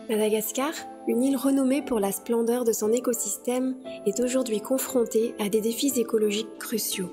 Madagascar, une île renommée pour la splendeur de son écosystème, est aujourd'hui confrontée à des défis écologiques cruciaux.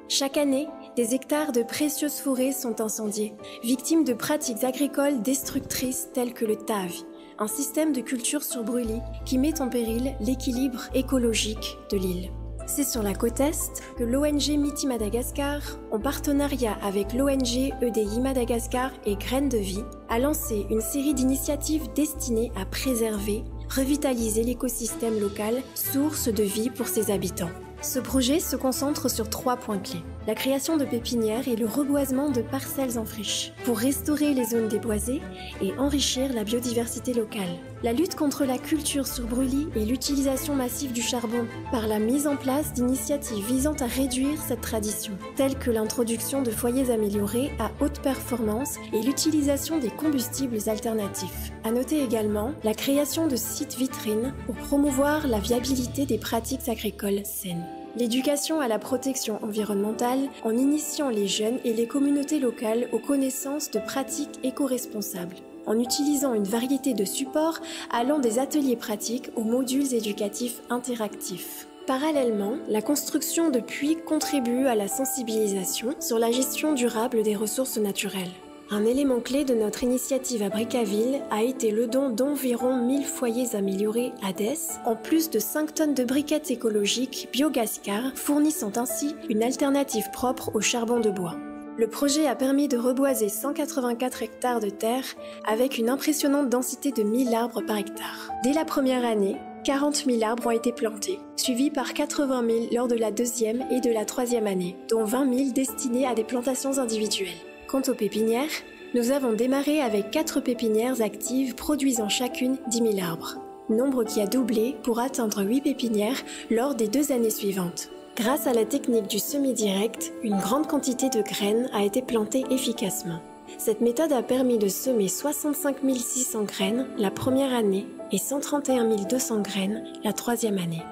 Chaque année, des hectares de précieuses forêts sont incendiés, victimes de pratiques agricoles destructrices telles que le TAVI, un système de culture sur brûlis qui met en péril l'équilibre écologique de l'île. C'est sur la côte Est que l'ONG Miti Madagascar, en partenariat avec l'ONG EDI Madagascar et Graines de Vie, a lancé une série d'initiatives destinées à préserver, revitaliser l'écosystème local, source de vie pour ses habitants. Ce projet se concentre sur 3 points clés. La création de pépinières et le reboisement de parcelles en friche pour restaurer les zones déboisées et enrichir la biodiversité locale. La lutte contre la culture sur brûlis et l'utilisation massive du charbon par la mise en place d'initiatives visant à réduire cette tradition, telles que l'introduction de foyers améliorés à haute performance et l'utilisation des combustibles alternatifs. À noter également la création de sites vitrines pour promouvoir la viabilité des pratiques agricoles saines. L'éducation à la protection environnementale en initiant les jeunes et les communautés locales aux connaissances de pratiques éco-responsables, en utilisant une variété de supports allant des ateliers pratiques aux modules éducatifs interactifs. Parallèlement, la construction de puits contribue à la sensibilisation sur la gestion durable des ressources naturelles. Un élément clé de notre initiative à Brickaville a été le don d'environ 1000 foyers améliorés à Dess, en plus de 5 tonnes de briquettes écologiques Biogascar, fournissant ainsi une alternative propre au charbon de bois. Le projet a permis de reboiser 184 hectares de terre avec une impressionnante densité de 1000 arbres par hectare. Dès la première année, 40 000 arbres ont été plantés, suivis par 80 000 lors de la deuxième et de la troisième année, dont 20 000 destinés à des plantations individuelles. Quant aux pépinières, nous avons démarré avec 4 pépinières actives produisant chacune 10 000 arbres, nombre qui a doublé pour atteindre 8 pépinières lors des 2 années suivantes. Grâce à la technique du semis direct, une grande quantité de graines a été plantée efficacement. Cette méthode a permis de semer 65 600 graines la première année et 131 200 graines la troisième année.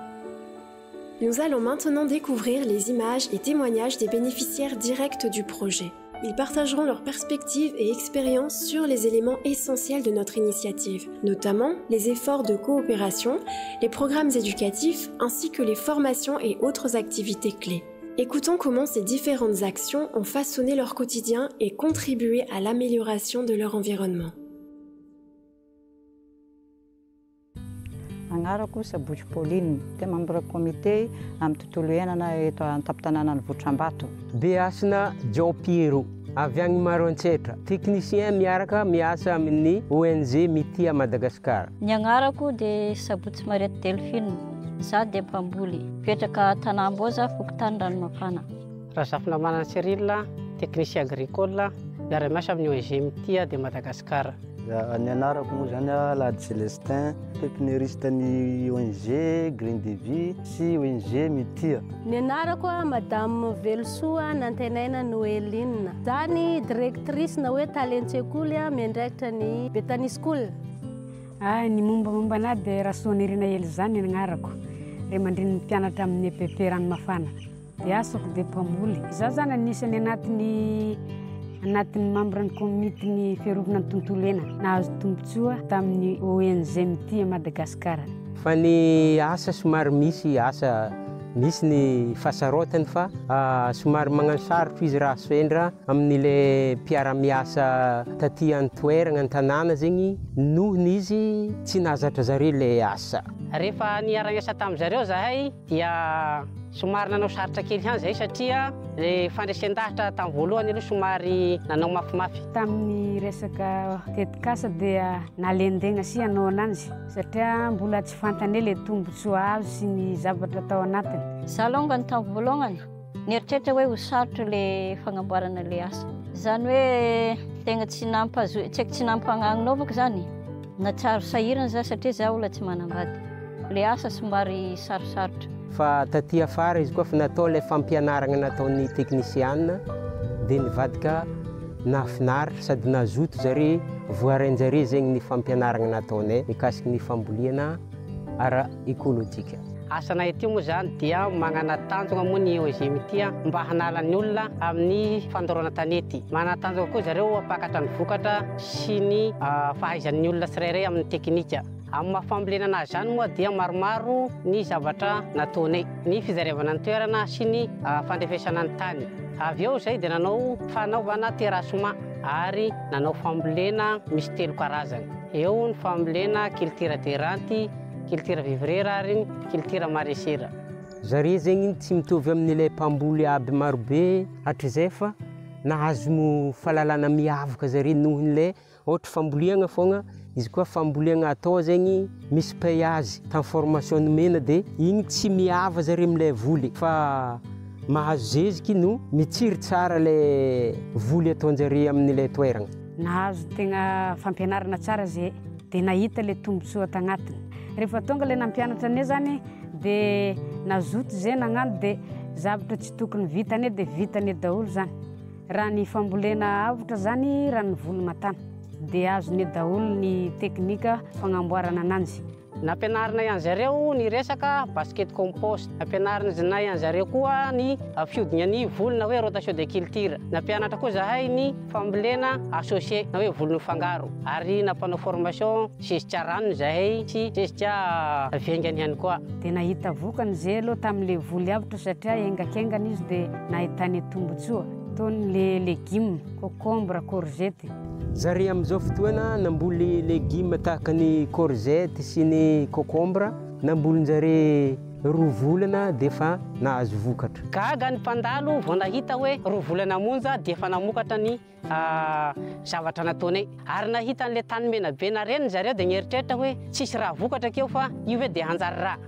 Nous allons maintenant découvrir les images et témoignages des bénéficiaires directs du projet. Ils partageront leurs perspectives et expériences sur les éléments essentiels de notre initiative, notamment les efforts de coopération, les programmes éducatifs ainsi que les formations et autres activités clés. Écoutons comment ces différentes actions ont façonné leur quotidien et contribué à l'amélioration de leur environnement. Agnarako Sabotsy Pauline, dia membre comité amin'ny tontolo iainana eto an-tampon-tanànan'ny Votrambato. Beasina John Piero, avy agny Maroantsetra, technicien miaraka miasa amin'ny ONG Miti à Madagascar. Ny agnarako dia Sabotsy Mariette Delphine, za dia mpamboly, mipetraka Tanamboza, Fokotany Ranomafana. Razafina Manana Cyril, technicien agricole, miara-miasa amin'ny ONG Miti de Madagascar. Ny anarako moa zany Lady Célestin, pépiniériste ny ONG Graines de Vie sy ONG Miti. Ny anarako Madame Velosoa Nantenaina Noeline, zany directrice na hoe talentsekoly miandraikitra ny Betany School. Ny mombamomba dia Rasoana Irina Elizany ny agnarako, ray aman-dreny mpianatra amin'ny EPP Ranomafana. Dia asako dia mpamboly. Izaho zany anisany anatin'ny membre ny comité ny fiarovana ny tontolo iainana, nahazo tombontsoa tamin'ny ONG Miti à Madagascar. Fa ny asa somary misy asa misy ny fasarotany fa somary magnano sarotro izy raha sendra amin'ile mpiara-miasa taty an-toerana an-tanàna zegny nohony izy tsy nahazatra zareo le asa. Rehefa niara-miasa tamin'izareo zahay dia somary nanao sarotra kely ihany zay satria le fandresen-dahatra tamin'ny voalohany aloha somary nanao mafimafy. Tamin'ny resaka tetikasa dia nalendegna si anao ananjy satria mbola tsy fantany le tombontsoa azo sy ny zavatra atao anatiny. Za longany tamin'ny voalohany nieritreritra hoe ho sarotra le fagnamboarana le asa. Zany hoe tegna tsy tsy nampagnaninao zany. Natsaro sahirana za satria za olona tsy manambady. Le asa somary sarosarotra. Fa taty afara izy koa fa natao le fampianarana nataon'ny teknisianina dia nivadika nahafinaritra sady nazoto zare voarain-jare zegny ny fampianarana nataonay mikasiky ny famboliana ara-ekôlôjika. Asanay ity moa zany dia magnana tanjona moa ny ONG ity mba hanala ny olona amin'ny fandoroana tanety. Manana tanjona koa zareo apakatra ny vokatra sy ny fahaizan'ny olona tsirairay amin'ny teknika. Amin'ny maha-fambolena zany moa dia maromaro ny zavatra nataonay, ny fizarevana ny toerana sy ny fandrefesana ny tany. Avy eo zay dia nanao fanaovana terasoma ary nanao fambolena misy 3 karazany. Eo ny fambolena culture de ranty, culture vivrière ary culture maraîchère. Zare zegny tsy mitovy amin'ilay mpamboly aby marobe hatrizay fa nahazo fahalalana miavaka zare noho n'ilay ohatra famboliagna fogna, izy koa famboliagna atao zegny misy paillage tan formation nomena dia igny tsy miava zare amin'ilay voly fa mahazo zeziky no mitsiry tsara le voly ataonjare amin'ilay toerana. Nahazo tegna fampianarana tsara zay dia nahita le tombontsoa tagnatiny. Rehefa tonga le nampianatra anay zany dia nazoto zay nagnano dia zavatra tsy tokony vitany dia vitany daholo zany. Raha ny fambolena avotra zany raha ny voly matana dia azony daholo ny teknika fagnamboarana ananjy. Nampianarina ihany zareo ny resaka basket compost. Nampianarina ihany zareo koa ny fihodina ny voly na hoe rotation de culture. Nampianatra koa zahay ny fambolena associé na hoe voly mifangaro. Ary nampanao formation zezika ranony zahay sy zezika vengany ihany koa. Dia nahita vokany zay aloha tamin'le voly avotra satria engakengana izy dia nahitany tombotsoa. Toy le légumes, concombre, courgette. Zare amin'izao fotoana namboly légumes tahaka ny courgette sy ny concombre, nambolin-jare 2 volana dia fa nahazo vokatra. Gaga ny mpandalo vao nahita hoe 2 volana monja dia fa namokatra ny zavatra nataonay. Ary nahita an'ilay tany mena be nareniny zareo dia nieritreritra hoe tsisy raha vokatra keo fa io hoe dia hanjary raha.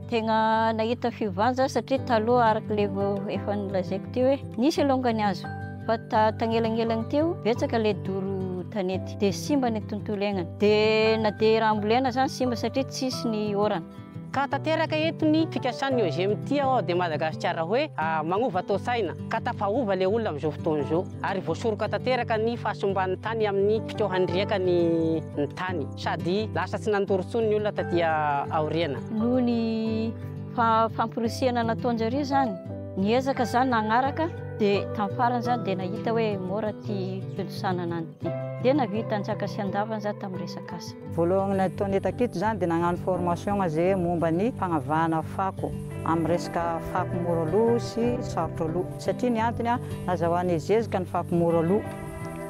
Tegna nahita fivanja satria taloha araka le efa nilazaiko teo hoe nisy alongany azo fa tagnelanelagny teo betsaka le doro tanety dia simba ny tontolo iainana dia na dia raha ambolena zany simba satria tsisy ny orana. Ka tanteraka eto ny fikasan'ny ONG ity ao dia Madagasikara hoe magnova tao saina ka tafahova le olona amin'izao fotoana izao ary voasoroka tanteraka ny fahasomban'ny tany amin'ny fitohandriaka ny tany sady lasa tsy nandorontsony ny olona taty aoriana. Noho ny famporisihana nataonjare zany niezaka zany nagnaraka dia tamin'ny farany zany dia nahita hoe mora ty filosanana an'ity dia navita antsaka sy andavany zany tamin'ny resaka asa. Voalohany nataonay taketo zany dia nagnano formation zay momba ny fagnavahana fako amin'ny resaka fako mora loha sy sarotra loha satria ny antony nazahoanay zezika ny fako mora loha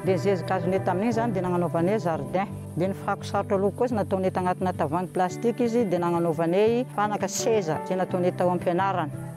dia zezika azonay tamin'igny zany dia nagnanaovanay jardin dia ny fako sarotra loha kosa nataonay tagnatina tavoahangy plastika izy dia nagnanaovanay fanaka seza zay nataonay tao am-pianarana.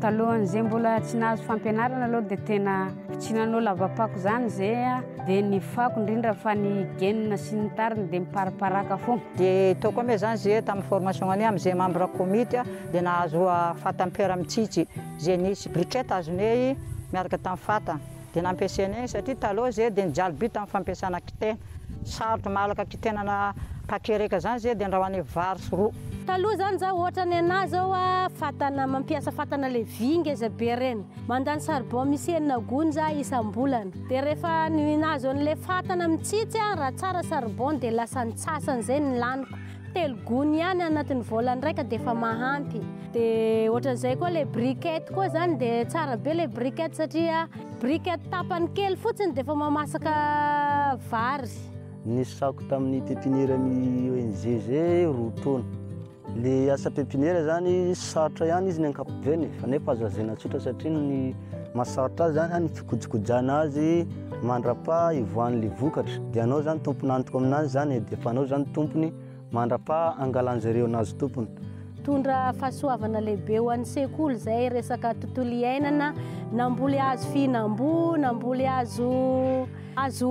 Talohan'izay mbola tsy nahazo fampianarana aloha dia tena fitsinanao lava-pako zany zay dia ny fako indrindra fa ny genina sy ny tariny dia mipariparaka foana. Dia tao koa moa zany zay tamin'ny formation any amin'izay membre komity dia nahazo fatampera mitsitsy zay nisy briquette azonay miaraka tamin'ny fata dia nampiasainay satria taloha zay dia nijaly tamin'ny fampiasana kitena sarotra malaka kitenana pakereka zany zay dia andrahoanay vary sy ro. Taloha zany za ohatra ny anahy zao fatana mampiasa fatana le vingezy be reny mandany charbon misy enina gony za isam-bolana dia rehefa nahazo an'le fatana mitsitsy raha tsara charbon dia lasa nitsasany zay ny laniko 3 gony ihany anatin'ny volany raika dia efa mahampy. Dia ohatran'izay koa le briquette koa zany dia tsara be le briquette satria briquette tapany kely fotsiny dia efa mamasaka vary. Nisako tamin'ny pépinière-ny ONG zay 2 taona. Le asa pépinière zany sarotra ihany izy ny ankapobeny fa nefa azo azena tsotra satria ny masarotra azy zany ny fikojakojana azy mandrapa ivoan'le vokatra dia anao zany tompony antoko aminazy zany dia efa anao zany tompony mandrapa angalan'zareo anazy tompony. Tondra fahasoavana lehibe ho an'ny sekoly zay resaka tontolo iainana namboly azo fihinam-bo namboly azo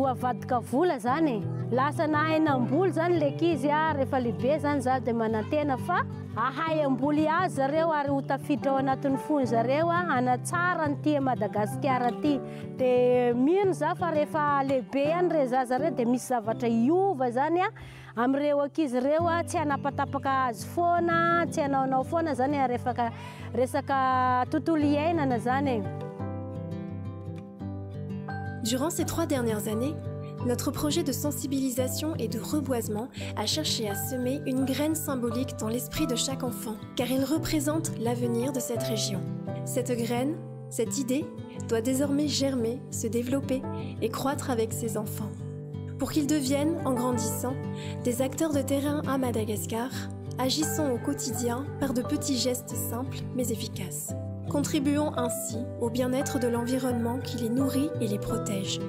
avadika vola zany lasa nahay namboly zany lekizy rehefa lehibe zany za dia manantena fa ahay amboly azy zareo ary ho tafiditra ao anatin'ny fony zareo anatsara nyty Madagasikara ty dia mino za fa rehefa lehibe ihany re zareo dia misy zavatra iova zany amin'ireo ankizy ireo tsy hanapatapaka azy foana tsy hanaonao foana zany resaka tontolo iainana zany. Durant ces 3 dernières années, Notre projet de sensibilisation et de reboisement a cherché à semer une graine symbolique dans l'esprit de chaque enfant, car il représente l'avenir de cette région. Cette graine, cette idée, doit désormais germer, se développer et croître avec ses enfants. Pour qu'ils deviennent, en grandissant, des acteurs de terrain à Madagascar, agissant au quotidien par de petits gestes simples mais efficaces. Contribuons ainsi au bien-être de l'environnement qui les nourrit et les protège.